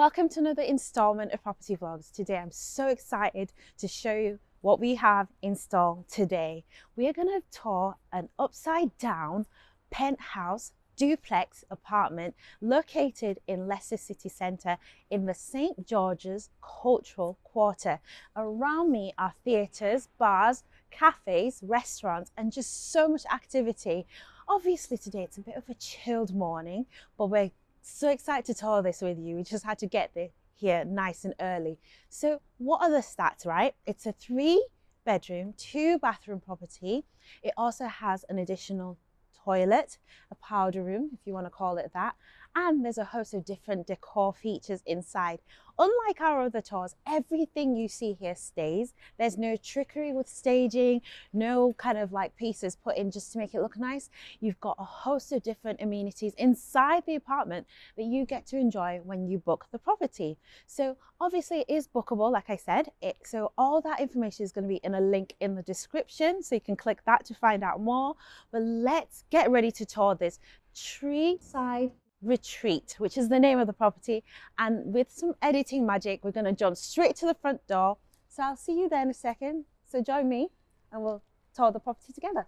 Welcome to another installment of Property Vlogs. Today I'm so excited to show you what we have installed today. We are going to tour an upside down penthouse duplex apartment located in Leicester city centre in the St George's Cultural Quarter. Around me are theatres, bars, cafes, restaurants and just so much activity. Obviously today it's a bit of a chilled morning, but we're so excited to tour this with you. We just had to get here nice and early. So what are the stats, right? It's a 3-bedroom, 2-bathroom property. It also has an additional toilet, a powder room, if you want to call it that, and there's a host of different decor features inside. Unlike our other tours, everything you see here stays. There's no trickery with staging, no kind of like pieces put in just to make it look nice. You've got a host of different amenities inside the apartment that you get to enjoy when you book the property. So obviously it is bookable, like I said. So all that information is going to be in a link in the description, so you can click that to find out more. But let's get ready to tour this Treeside Retreat, which is the name of the property, and with some editing magic we're going to jump straight to the front door. So I'll see you there in a second, so join me and we'll tour the property together.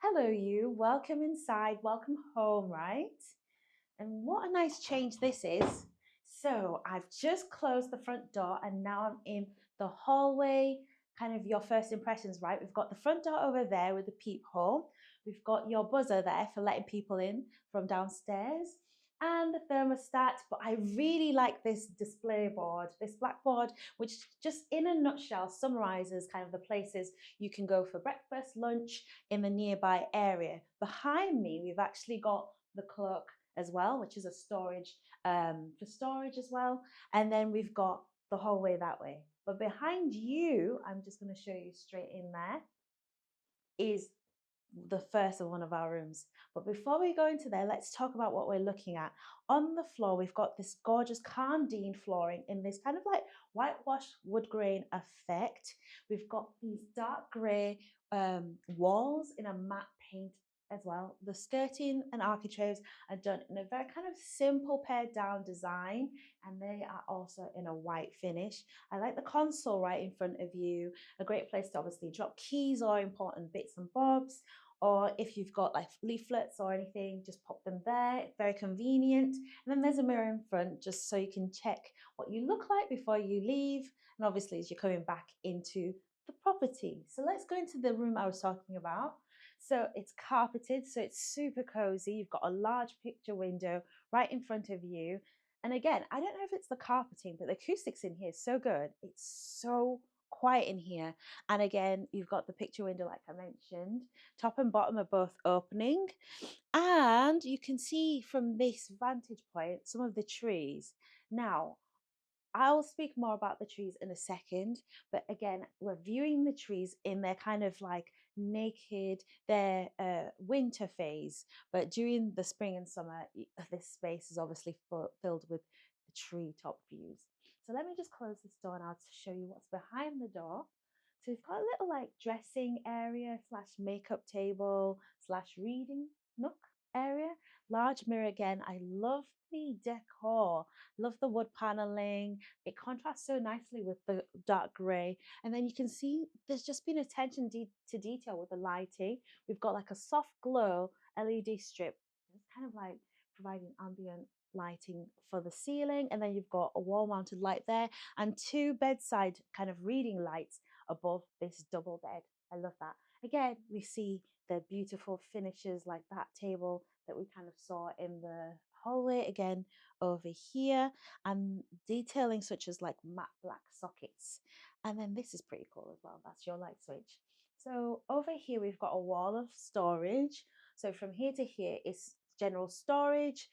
Hello you, welcome inside, welcome home, right? And what a nice change this is. So I've just closed the front door and now I'm in the hallway. Kind of your first impressions, right? We've got the front door over there with the peephole. We've got your buzzer there for letting people in from downstairs and the thermostat. But I really like this display board, this blackboard, which just in a nutshell summarizes kind of the places you can go for breakfast, lunch in the nearby area. Behind me, we've actually got the cloak as well, which is a storage for storage as well. And then we've got the hallway that way. But behind you, I'm just going to show you straight in there, is the first of one of our rooms. But before we go into there, let's talk about what we're looking at. On the floor, we've got this gorgeous Carndean flooring in this kind of like whitewashed wood grain effect. We've got these dark grey walls in a matte paint as well. The skirting and architraves are done in a very kind of simple pared down design, and they are also in a white finish. I like the console right in front of you, a great place to obviously drop keys or important bits and bobs, or if you've got like leaflets or anything, just pop them there. It's very convenient. And then there's a mirror in front just so you can check what you look like before you leave, and obviously as you're coming back into the property. So let's go into the room I was talking about. So it's carpeted, so it's super cozy. You've got a large picture window right in front of you. And again, I don't know if it's the carpeting, but the acoustics in here is so good. It's so quiet in here. And again, you've got the picture window, like I mentioned. Top and bottom are both opening. And you can see from this vantage point some of the trees. Now, I'll speak more about the trees in a second, but again, we're viewing the trees in their kind of like naked, their winter phase. But during the spring and summer, this space is obviously filled with the treetop views. So let me just close this door now to show you what's behind the door. So we've got a little like dressing area slash makeup table slash reading nook area. Large mirror again. I love the decor, love the wood paneling. It contrasts so nicely with the dark grey. And then you can see there's just been attention to detail with the lighting. We've got like a soft glow LED strip. It's kind of like providing ambient lighting for the ceiling. And then you've got a wall mounted light there and 2 bedside kind of reading lights above this double bed. I love that. Again, we see the beautiful finishes like that table that we kind of saw in the hallway again over here, and detailing such as like matte black sockets. And then this is pretty cool as well. That's your light switch. So over here we've got a wall of storage. So from here to here is general storage,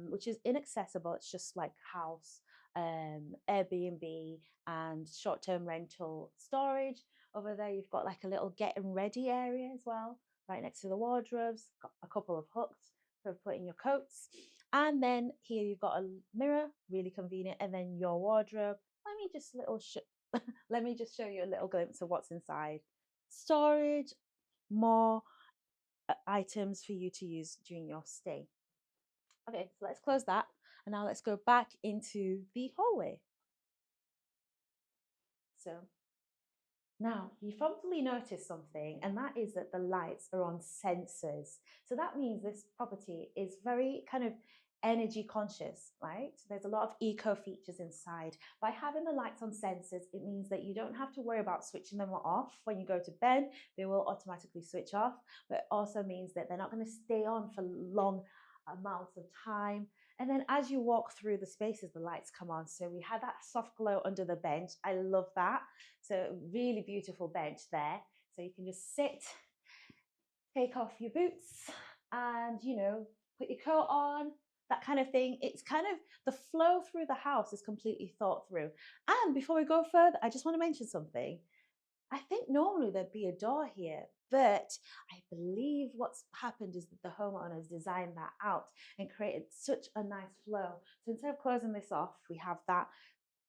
which is inaccessible. It's just like house, Airbnb and short-term rental storage. Over there you've got like a little getting ready area as well, right next to the wardrobes. Got a couple of hooks for putting your coats. And then here you've got a mirror, really convenient, and then your wardrobe. Let me just show you a little glimpse of what's inside. Storage, more items for you to use during your stay. Okay, so let's close that And now let's go back into the hallway. So now you probably noticed something, and that is that the lights are on sensors. So that means this property is very kind of energy conscious, right? There's a lot of eco features inside. By having the lights on sensors, it means that you don't have to worry about switching them off. When you go to bed, they will automatically switch off, but it also means that they're not going to stay on for long amounts of time. And then as you walk through the spaces, the lights come on. So we had that soft glow under the bench. I love that. So really beautiful bench there. So you can just sit, take off your boots and, put your coat on, that kind of thing. It's kind of the flow through the house is completely thought through. And before we go further, I just want to mention something. I think normally there'd be a door here, but I believe what's happened is that the homeowners designed that out and created such a nice flow. So instead of closing this off, we have that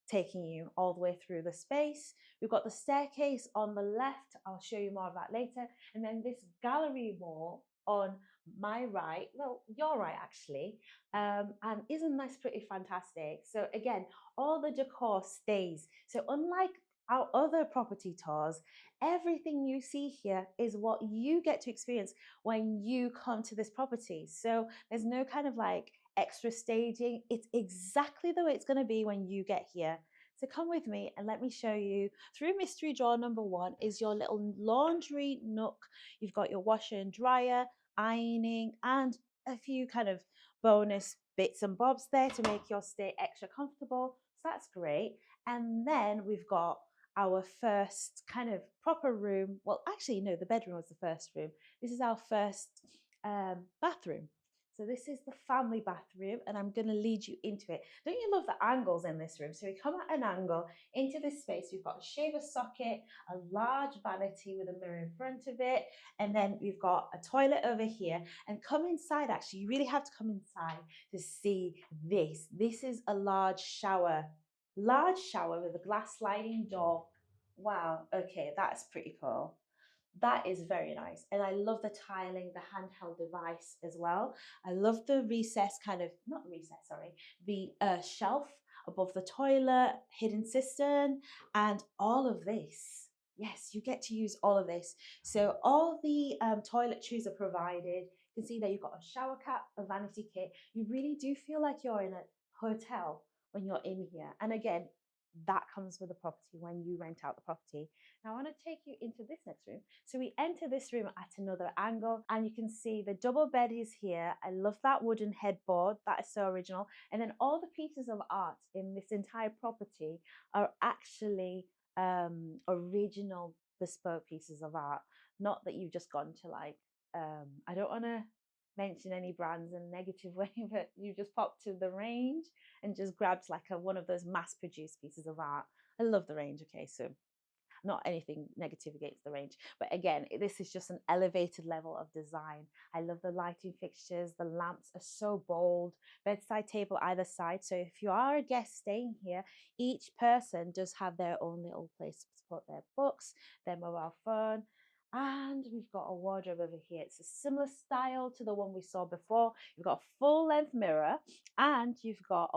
taking you all the way through the space. We've got the staircase on the left. I'll show you more of that later. And then this gallery wall on my right, well, your right actually, and isn't this pretty fantastic? So again, all the decor stays. So unlike our other property tours, everything you see here is what you get to experience when you come to this property. So there's no kind of like extra staging. It's exactly the way it's going to be when you get here. So come with me and let me show you. Through mystery drawer number 1 is your little laundry nook. You've got your washer and dryer, ironing, and a few kind of bonus bits and bobs there to make your stay extra comfortable. So that's great. And then we've got our first kind of proper room. Well, actually, no, the bedroom was the first room. This is our first bathroom. So this is the family bathroom, and I'm going to lead you into it. Don't you love the angles in this room? So we come at an angle into this space. We've got a shaver socket, a large vanity with a mirror in front of it, and then we've got a toilet over here. And come inside, actually, you really have to come inside to see this. This is a large shower with a glass sliding door. Wow, okay, that's pretty cool. That is very nice. And I love the tiling, the handheld device as well. I love the recess not recess, sorry, the shelf above the toilet, hidden cistern, and all of this. Yes, you get to use all of this. So all the toiletries are provided. You can see that you've got a shower cap, a vanity kit. You really do feel like you're in a hotel when you're in here. And again, that comes with the property when you rent out the property. Now I want to take you into this next room. So we enter this room at another angle, and you can see the double bed is here. I love that wooden headboard. That is so original. And then all the pieces of art in this entire property are actually original bespoke pieces of art. Not that you've just gone to like, I don't want to mention any brands in a negative way, but you just popped to the range and just grabbed like one of those mass produced pieces of art. I love the range. Okay, so not anything negative against the range, but again, this is just an elevated level of design. I love the lighting fixtures. The lamps are so bold. Bedside table either side, so if you are a guest staying here, each person does have their own little place to put their books, their mobile phone. And we've got a wardrobe over here. It's a similar style to the one we saw before. You've got a full length mirror, and you've got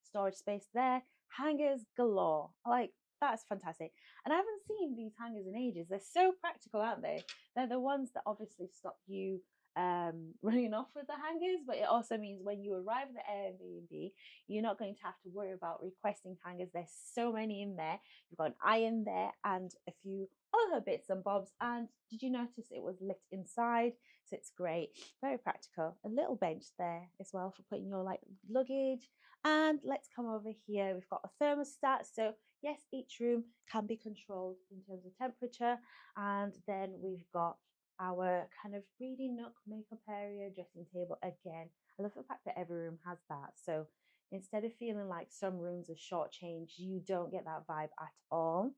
storage space there, hangers galore. Like, that's fantastic. And I haven't seen these hangers in ages. They're so practical, aren't they? They're the ones that obviously stop you running off with the hangers, but it also means when you arrive at the Airbnb, you're not going to have to worry about requesting hangers. There's so many in there. You've got an iron there and a few other bits and bobs. And did you notice it was lit inside? So it's great. Very practical. A little bench there as well for putting your like luggage. And let's come over here. We've got a thermostat. So yes, each room can be controlled in terms of temperature. And then we've got our kind of reading nook, makeup area, dressing table. Again, I love the fact that every room has that. So instead of feeling like some rooms are shortchanged, you don't get that vibe at all.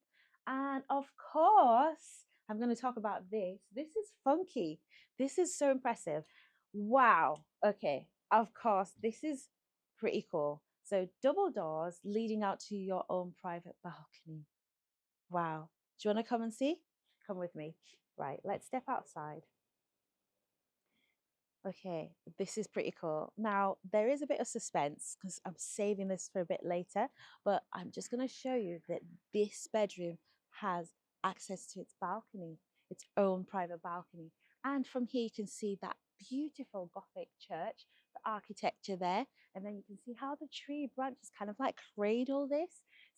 And of course, I'm going to talk about this. This is funky. This is so impressive. Wow. Okay. Of course, this is pretty cool. So double doors leading out to your own private balcony. Wow. Do you want to come and see? Come with me. Right, let's step outside. Okay, this is pretty cool. Now, there is a bit of suspense because I'm saving this for a bit later, but I'm just going to show you that this bedroom has access to its balcony, its own private balcony. And from here, you can see that beautiful Gothic church, the architecture there. And then you can see how the tree branches kind of like cradle this.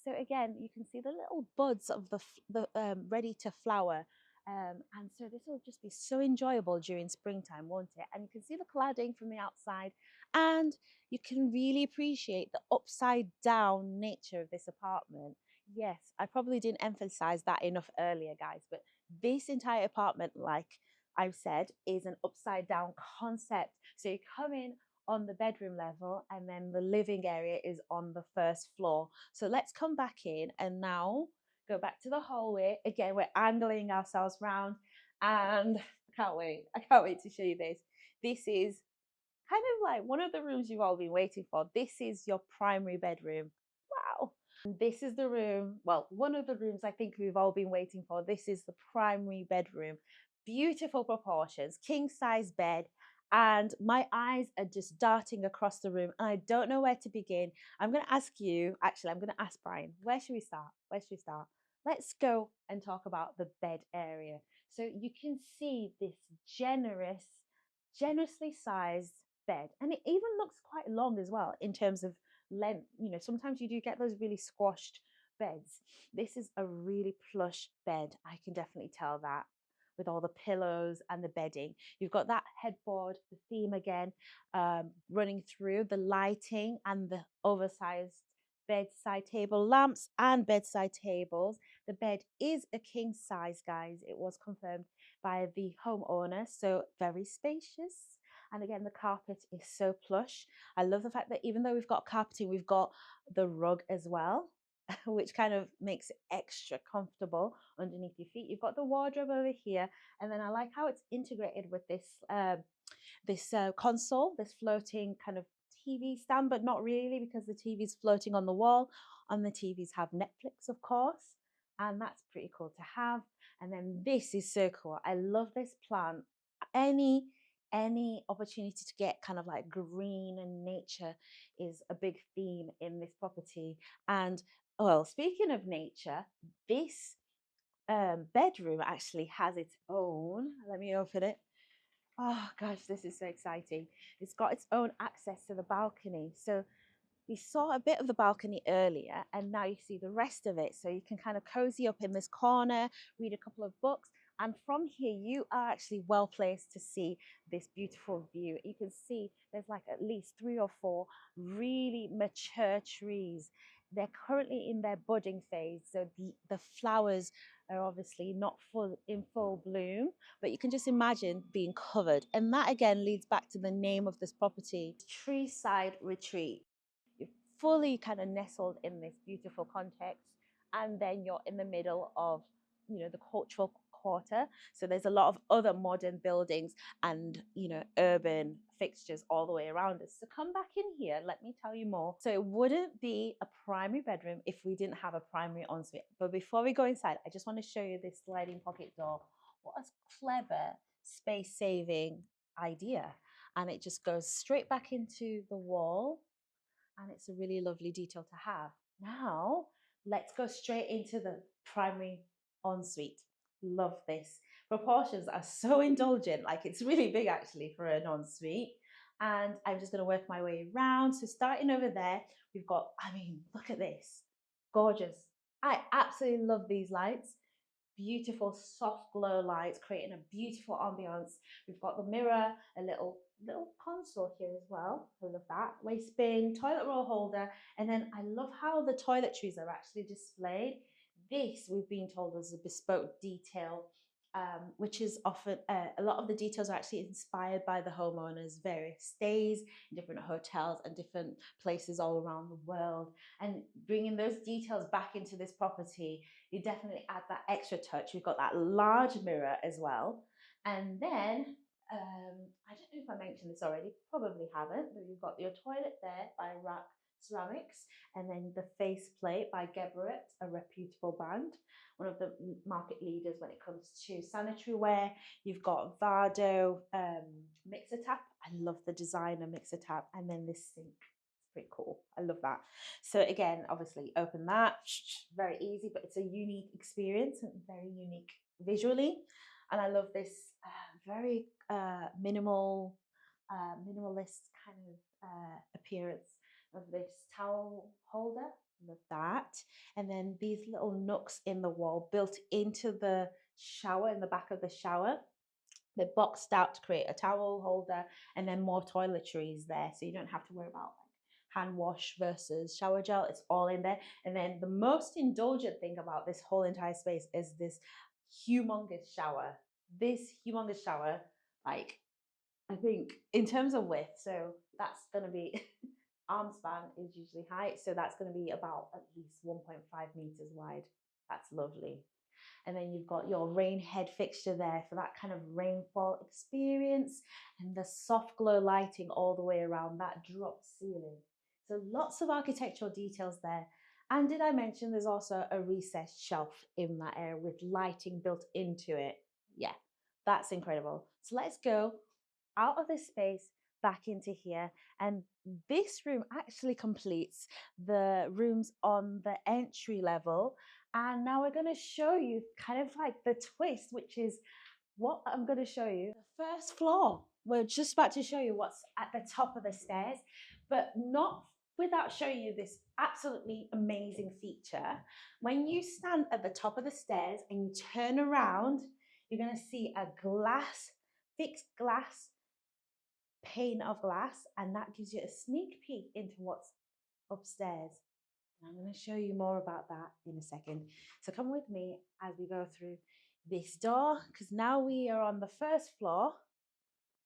So again, you can see the little buds of the ready to flower, and so this will just be so enjoyable during springtime, won't it? And you can see the cladding from the outside, and you can really appreciate the upside down nature of this apartment. Yes, I probably didn't emphasize that enough earlier, guys, but this entire apartment, like I've said, is an upside down concept. So you come in on the bedroom level, and then the living area is on the first floor. So let's come back in and now go back to the hallway. Again, we're angling ourselves round, and I can't wait to show you this. This is kind of like one of the rooms you've all been waiting for. This is your primary bedroom. Wow. And this is the room, well, one of the rooms I think we've all been waiting for. This is the primary bedroom. Beautiful proportions, king size bed. And my eyes are just darting across the room, and I don't know where to begin. I'm going to ask you, actually, I'm going to ask Brian, where should we start? Where should we start? Let's go and talk about the bed area. So you can see this generously sized bed, and it even looks quite long as well in terms of length. You know, sometimes you do get those really squashed beds. This is a really plush bed, I can definitely tell that, with all the pillows and the bedding. You've got that headboard, the theme again, running through the lighting and the oversized bedside table lamps and bedside tables. The bed is a king size, guys. It was confirmed by the homeowner, so very spacious. And again, the carpet is so plush. I love the fact that even though we've got carpeting, we've got the rug as well, which kind of makes it extra comfortable underneath your feet. You've got the wardrobe over here, and then I like how it's integrated with this console, this floating kind of TV stand, but not really, because the TV's floating on the wall. On the TVs have Netflix, of course, and that's pretty cool to have. And then this is so cool. I love this plant. Any any opportunity to get kind of like green and nature is a big theme in this property. And well, speaking of nature, this bedroom actually has its own. Let me open it. Oh gosh, this is so exciting. It's got its own access to the balcony. So we saw a bit of the balcony earlier, and now you see the rest of it. So you can kind of cozy up in this corner, read a couple of books. And from here, you are actually well placed to see this beautiful view. You can see there's like at least 3 or 4 really mature trees. They're currently in their budding phase. So the flowers are obviously not in full bloom, but you can just imagine being covered. And that again leads back to the name of this property, Treeside Retreat. You're fully kind of nestled in this beautiful context, and then you're in the middle of, you know, the cultural quarter. So there's a lot of other modern buildings and, you know, urban fixtures all the way around us. So come back in here, let me tell you more. So it wouldn't be a primary bedroom if we didn't have a primary ensuite. But before we go inside, I just want to show you this sliding pocket door. What a clever space saving idea. And it just goes straight back into the wall, and it's a really lovely detail to have. Now, let's go straight into the primary ensuite. Love this. Proportions are so indulgent, like it's really big actually for an ensuite. And I'm just going to work my way around. So, starting over there, we've got, I mean, look at this. Gorgeous. I absolutely love these lights. Beautiful soft glow lights creating a beautiful ambiance. We've got the mirror, a little console here as well. I love that. Waste bin, toilet roll holder, and then I love how the toiletries are actually displayed. This, we've been told, is a bespoke detail, which is often a lot of the details are actually inspired by the homeowners' various stays in different hotels and different places all around the world. And bringing those details back into this property, you definitely add that extra touch. We've got that large mirror as well. And then, I don't know if I mentioned this already, probably haven't, but you've got your toilet there by rack ceramics, and then the faceplate by Geberit, a reputable brand, one of the market leaders when it comes to sanitary ware. You've got Vardo mixer tap. I love the design of mixer tap, and then this sink. It's pretty cool. I love that. So again, obviously open that, very easy, but it's a unique experience and very unique visually. And I love this very minimalist kind of appearance of this towel holder. Love that. And then these little nooks in the wall built into the shower, in the back of the shower. They're boxed out to create a towel holder, and then more toiletries there, so you don't have to worry about like hand wash versus shower gel. It's all in there. And then the most indulgent thing about this whole entire space is this humongous shower. This humongous shower, like, I think in terms of width, so that's going to be arm span is usually height, so that's going to be about at least 1.5 meters wide. That's lovely. And then you've got your rain head fixture there for that kind of rainfall experience, and the soft glow lighting all the way around that drop ceiling. So lots of architectural details there. And did I mention there's also a recessed shelf in that area with lighting built into it? Yeah, that's incredible. So let's go out of this space back into here, and this room actually completes the rooms on the entry level. And now we're going to show you kind of like the twist, which is what I'm going to show you. The first floor, we're just about to show you what's at the top of the stairs, but not without showing you this absolutely amazing feature. When you stand at the top of the stairs and you turn around, you're going to see a fixed glass pane of glass, and that gives you a sneak peek into what's upstairs. I'm going to show you more about that in a second. So come with me as we go through this door, because now we are on the first floor.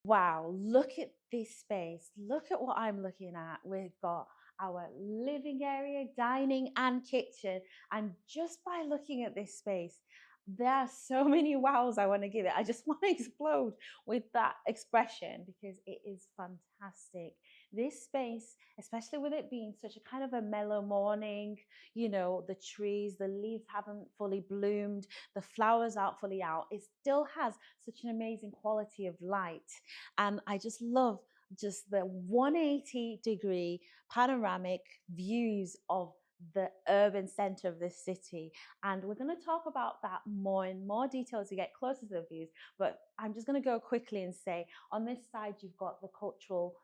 Wow, look at this space. Look at what I'm looking at. We've got our living area, dining, and kitchen. And just by looking at this space, there are so many wows I want to give it. I just want to explode with that expression because it is fantastic. This space, especially with it being such a kind of a mellow morning, you know, the trees, the leaves haven't fully bloomed, the flowers aren't fully out, it still has such an amazing quality of light. And I just love just the 180-degree panoramic views of the urban center of this city. And we're going to talk about that more in more detail as we get closer to the views, but I'm just going to go quickly and say on this side you've got the cultural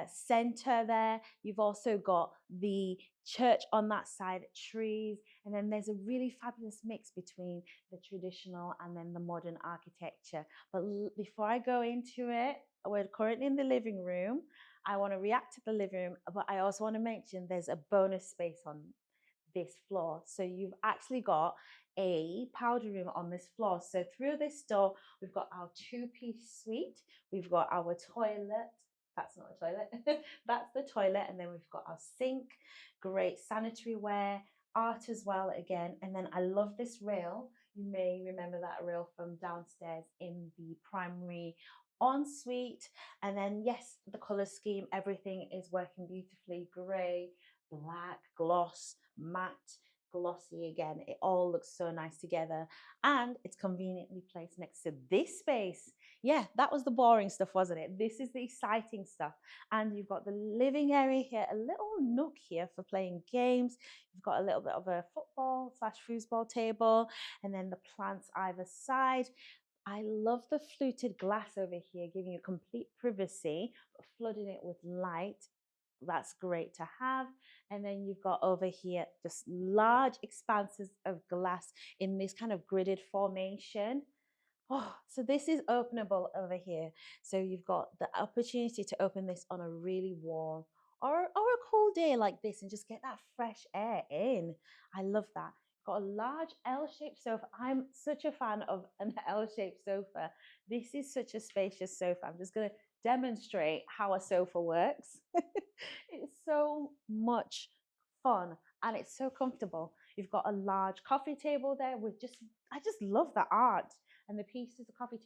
center there. You've also got the church on that side, trees, and then there's a really fabulous mix between the traditional and then the modern architecture. But before I go into it, we're currently in the living room. I want to react to the living room, but I also want to mention there's a bonus space on this floor. So you've actually got a powder room on this floor. So through this door, we've got our two-piece suite. We've got our toilet. That's not a toilet. That's the toilet. And then we've got our sink, great sanitary ware, art as well again. And then I love this rail. You may remember that rail from downstairs in the primary ensuite. And then yes, the color scheme, everything is working beautifully. Gray, black, gloss, matte, glossy. Again, it all looks so nice together, and it's conveniently placed next to this space. Yeah, that was the boring stuff, wasn't it? This is the exciting stuff. And you've got the living area here, a little nook here for playing games. You've got a little bit of a football / foosball table, and then the plants either side. I love the fluted glass over here, giving you complete privacy, but flooding it with light. That's great to have. And then you've got over here just large expanses of glass in this kind of gridded formation. Oh, so this is openable over here. So you've got the opportunity to open this on a really warm or a cool day like this and just get that fresh air in. I love that. Got a large L-shaped sofa. I'm such a fan of an L-shaped sofa. This is such a spacious sofa. I'm just going to demonstrate how a sofa works. It's so much fun and it's so comfortable. You've got a large coffee table there with I just love the art and the pieces of coffee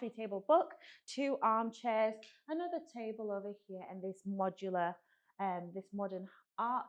table book, two armchairs, another table over here, and this modular this modern art.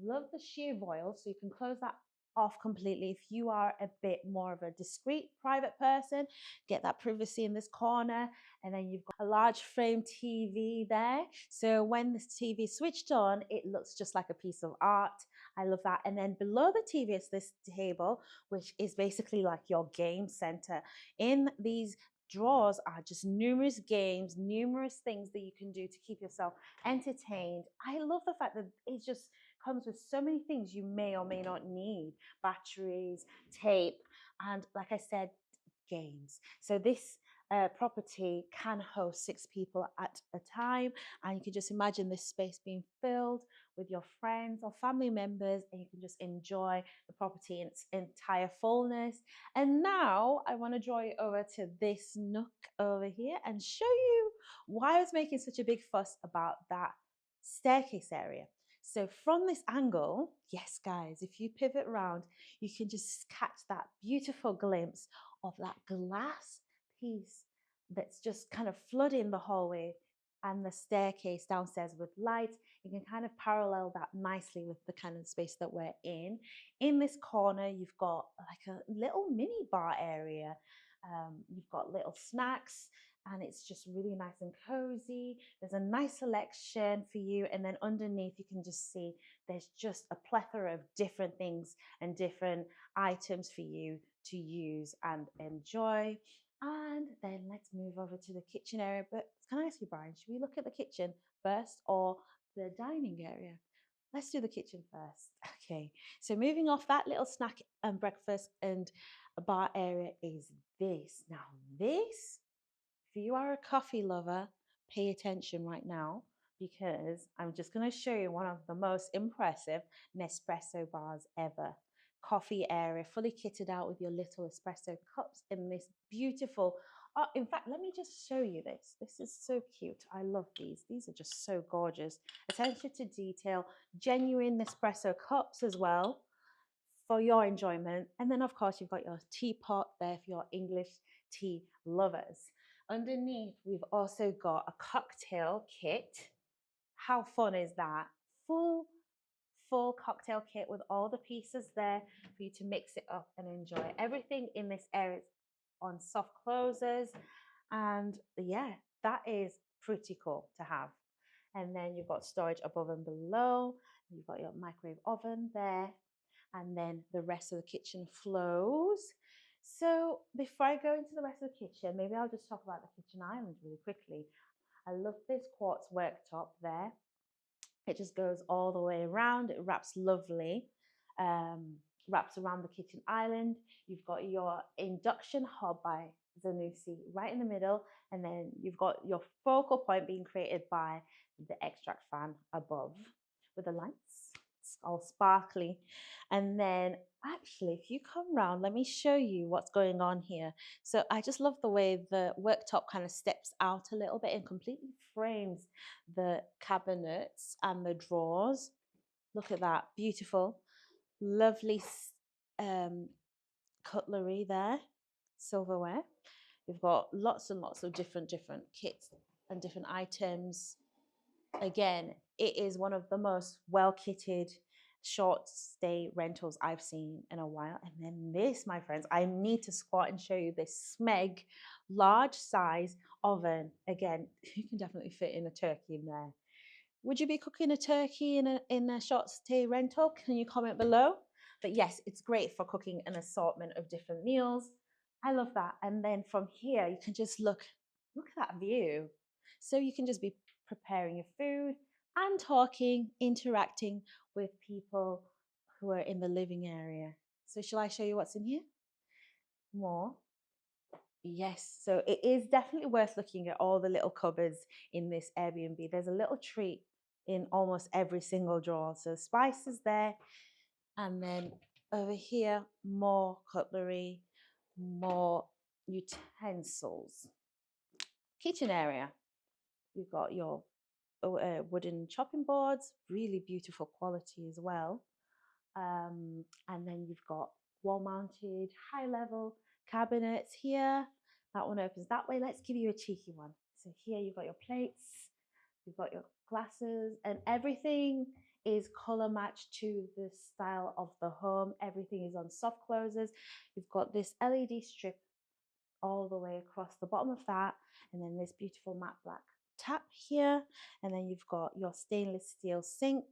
Love the sheer voile, so you can close that off completely. If you are a bit more of a discreet private person, get that privacy in this corner. And then you've got a large frame TV there, so when this TV is switched on, it looks just like a piece of art. I love that. And then below the TV is this table, which is basically like your game center. In these drawers are just numerous games, numerous things that you can do to keep yourself entertained. I love the fact that it just comes with so many things you may or may not need: batteries, tape, and like I said, games. So this property can host 6 people at a time, and you can just imagine this space being filled with your friends or family members, and you can just enjoy the property in its entire fullness. And now I want to draw you over to this nook over here and show you why I was making such a big fuss about that staircase area. So from this angle, yes guys, if you pivot around, you can just catch that beautiful glimpse of that glass piece that's just kind of flooding the hallway and the staircase downstairs with light. You can kind of parallel that nicely with the kind of space that we're in. In this corner, you've got like a little mini bar area. You've got little snacks, and it's just really nice and cozy. There's a nice selection for you, and then underneath you can just see there's just a plethora of different things and different items for you to use and enjoy. And then let's move over to the kitchen area. But can I ask you, Brian, should we look at the kitchen first or the dining area? Let's do the kitchen first. Okay, so moving off that little snack and breakfast and a bar area is this. Now this, if you are a coffee lover, pay attention right now, because I'm just going to show you one of the most impressive Nespresso bars ever. Coffee area, fully kitted out with your little espresso cups in this beautiful, in fact, let me just show you this. This is so cute. I love these. These are just so gorgeous. Attention to detail, genuine Nespresso cups as well for your enjoyment. And then of course you've got your teapot there for your English tea lovers. Underneath, we've also got a cocktail kit. How fun is that? Full cocktail kit with all the pieces there for you to mix it up and enjoy. Everything in this area is on soft closers, and yeah, that is pretty cool to have. And then you've got storage above and below. You've got your microwave oven there, and then the rest of the kitchen flows. So before I go into the rest of the kitchen, maybe I'll just talk about the kitchen island really quickly. I love this quartz worktop there. It just goes all the way around. It wraps lovely, wraps around the kitchen island. You've got your induction hob by Zanussi right in the middle, and then you've got your focal point being created by the extract fan above with the lights. It's all sparkly. And then actually, if you come round, let me show you what's going on here. So I just love the way the worktop kind of steps out a little bit and completely frames the cabinets and the drawers. Look at that, beautiful, lovely cutlery there, silverware. We've got lots and lots of different kits and different items. Again, it is one of the most well kitted short stay rentals I've seen in a while. And then this, my friends, I need to squat and show you this Smeg large size oven. Again, you can definitely fit in a turkey in there. Would you be cooking a turkey in a short stay rental? Can you comment below? But yes, it's great for cooking an assortment of different meals. I love that. And then from here, you can just look at that view. So you can just be preparing your food and talking, interacting with people who are in the living area. So shall I show you what's in here? More. Yes, so it is definitely worth looking at all the little cupboards in this Airbnb. There's a little treat in almost every single drawer. So spices there, and then over here, more cutlery, more utensils. Kitchen area, you've got your wooden chopping boards, really beautiful quality as well. And then you've got wall-mounted high-level cabinets here. That one opens that way. Let's give you a cheeky one. So here you've got your plates, You've got your glasses, and everything is color matched to the style of the home. Everything is on soft closes. You've got this LED strip all the way across the bottom of that, and then this beautiful matte black tap here, and then you've got your stainless steel sink.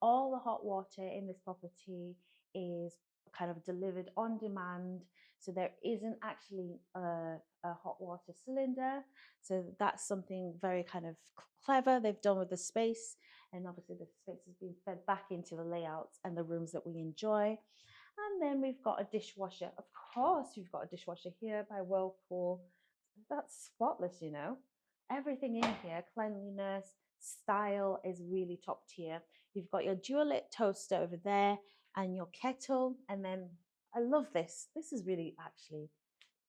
All the hot water in this property is kind of delivered on demand, so there isn't actually a hot water cylinder. So that's something very kind of clever they've done with the space, and obviously the space has been fed back into the layouts and the rooms that we enjoy. And then we've got a dishwasher. Of course, you've got a dishwasher here by Whirlpool. That's spotless, you know. Everything in here, cleanliness, style is really top tier. You've got your dual lit toaster over there and your kettle. And then I love this. This is really actually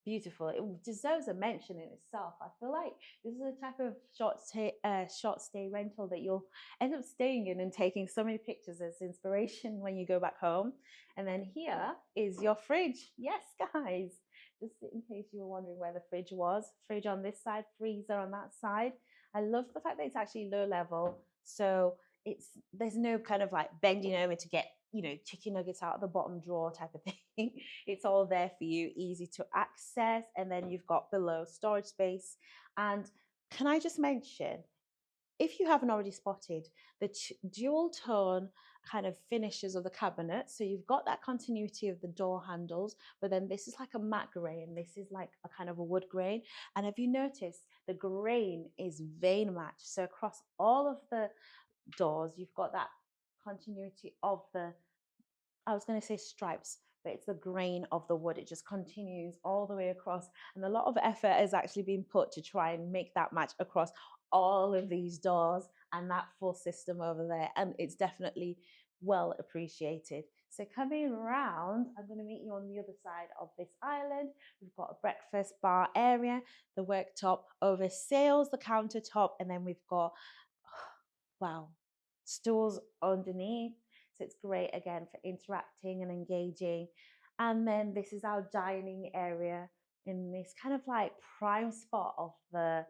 beautiful. It deserves a mention in itself. I feel like this is a type of short stay rental that you'll end up staying in and taking so many pictures as inspiration when you go back home. And then here is your fridge. Yes, guys, just in case you were wondering where the fridge was. Fridge on this side, freezer on that side. I love the fact that it's actually low level, so there's no kind of like bending over to get, you know, chicken nuggets out of the bottom drawer type of thing. It's all there for you, easy to access. And then you've got below storage space. And can I just mention, if you haven't already spotted the dual tone kind of finishes of the cabinet, so you've got that continuity of the door handles, but then this is like a matte gray and this is like a kind of a wood grain. And have you noticed the grain is vein matched? So across all of the doors, you've got that continuity of the, I was going to say stripes, but it's the grain of the wood. It just continues all the way across. And a lot of effort has actually been put to try and make that match across all of these doors and that full system over there. And it's definitely well appreciated. So coming around, I'm going to meet you on the other side of this island. We've got a breakfast bar area, the worktop over sails, the countertop, and then we've got, wow, stools underneath. So it's great again for interacting and engaging. And then this is our dining area in this kind of like prime spot of the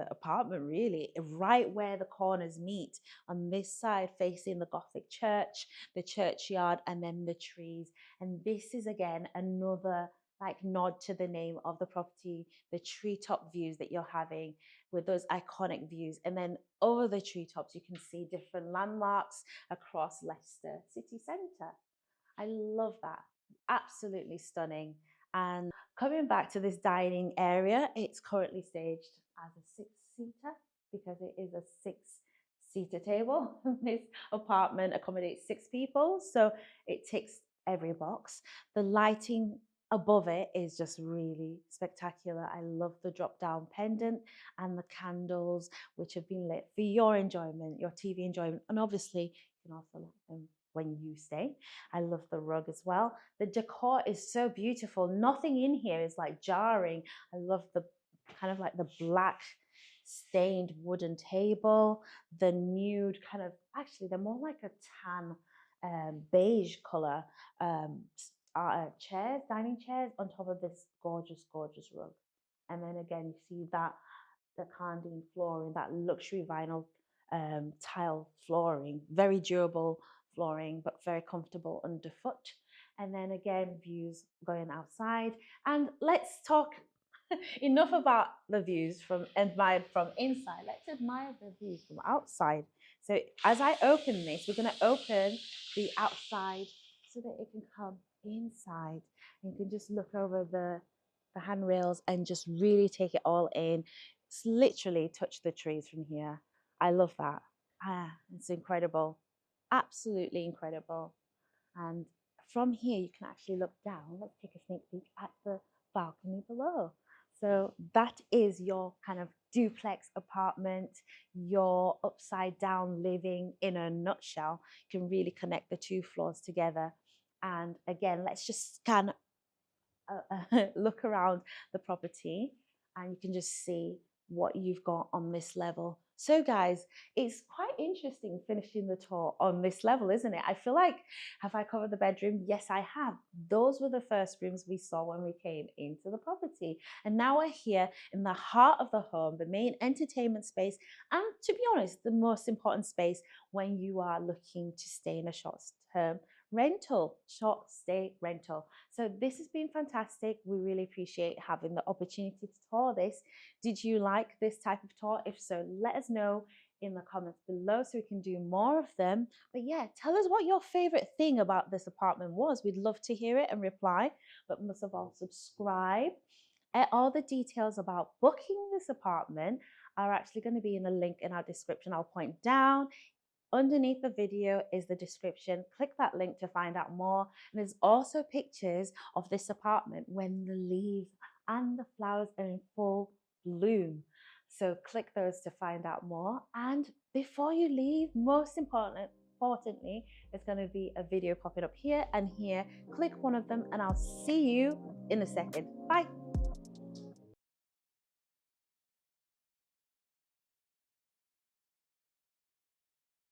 apartment, really, right where the corners meet, on this side facing the Gothic church, the churchyard, and then the trees. And this is again another like nod to the name of the property, the treetop views that you're having with those iconic views. And then over the treetops, you can see different landmarks across Leicester city centre. I love that. Absolutely stunning. And coming back to this dining area, it's currently staged as a six-seater because it is a six-seater table. This apartment accommodates 6 people, so it ticks every box. The lighting above it is just really spectacular. I love the drop down pendant and the candles which have been lit for your enjoyment, your TV enjoyment, and obviously you can also light them when you stay. I love the rug as well. The decor is so beautiful. Nothing in here is like jarring. I love the kind of like the black stained wooden table, the nude kind of, actually they're more like a tan beige color chairs, dining chairs on top of this gorgeous, gorgeous rug. And then again, you see that the Candine flooring, that luxury vinyl tile flooring, very durable flooring, but very comfortable underfoot. And then again, views going outside. And let's talk enough about the views from admired from inside. Let's admire the views from outside. So as I open this, we're going to open the outside so that it can come inside. And you can just look over the handrails and just really take it all in. It's literally touch the trees from here. I love that. It's incredible. Absolutely incredible. And from here, you can actually look down. Let's take a sneak peek at the balcony below. So that is your kind of duplex apartment, your upside down living in a nutshell. You can really connect the 2 floors together. And again, let's just scan, look around the property, and you can just see what you've got on this level. So guys, it's quite interesting finishing the tour on this level, isn't it? I feel like, have I covered the bedroom? Yes, I have. Those were the first rooms we saw when we came into the property. And now we're here in the heart of the home, the main entertainment space, and to be honest, the most important space when you are looking to stay in a short-term rental, short stay rental. So this has been fantastic. We really appreciate having the opportunity to tour this. Did you like this type of tour? If so, let us know in the comments below so we can do more of them. But yeah, tell us what your favorite thing about this apartment was. We'd love to hear it and reply, but most of all, subscribe. All the details about booking this apartment are actually going to be in the link in our description. I'll point down. Underneath the video is the description. Click that link to find out more. And there's also pictures of this apartment when the leaves and the flowers are in full bloom. So click those to find out more. And before you leave, most importantly, there's going to be a video popping up here and here. Click one of them and I'll see you in a second. Bye.